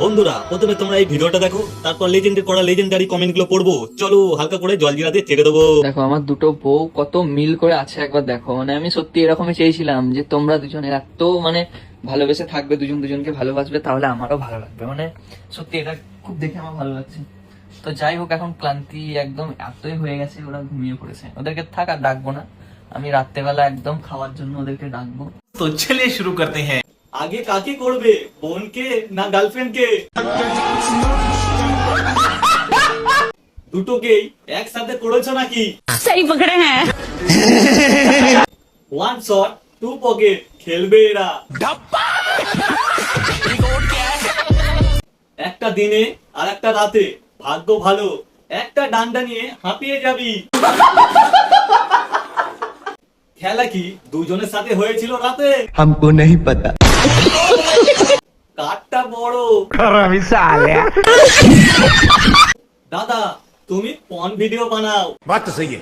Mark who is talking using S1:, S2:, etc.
S1: বন্ধুরা প্রথমে তোমরা এই ভিডিওটা দেখো, তারপর লেজেন্ডের করা লেজেন্ডারি কমেন্ট গুলো পড়বো। চলো হালকা করে জল জিরাতে ছেড়ে দেবো।
S2: দেখো আমার দুটো বউ কত মিল করে আছে একবার দেখো। মানে আমি সত্যি এরকমই চেয়েছিলাম যে তোমরা দুজনের এত মানে ভালোবেসে থাকবে, দুজন দুজনকে ভালোবাসবে, তাহলে আমারও ভালো লাগবে। মানে সত্যি এটা খুব দেখে আমার ভালো লাগছে। তো যাই হোক, এখন ক্লান্তি একদম এতই হয়ে গেছে, ওরা ঘুমিয়ে পড়েছে। ওদেরকে থাক আর ডাকবো না, আমি রাত্রেবেলা একদম খাওয়ার জন্য ওদেরকে ডাকবো।
S3: तो चलिए शुरू करते हैं।
S1: আগে কাকে করবে, বোনকে না গার্লফ্রেন্ডকে? দুটোকেই একসাথে করেছো নাকি?
S4: सही पकड़े हैं।
S1: ওয়ান শট টু পকেট খেলবে এরা। একটা দিনে আর একটা রাতে, ভাগ্য ভালো একটা ডান্ডা নিয়ে হাঁপিয়ে যাবি। খেলা কি দুজনের সাথে হয়েছিল রাতে?
S5: हमको नहीं पता।
S1: কাঠটা বড়। দাদা তুমি পন ভিডিও বানাও।
S3: बात तो सही है।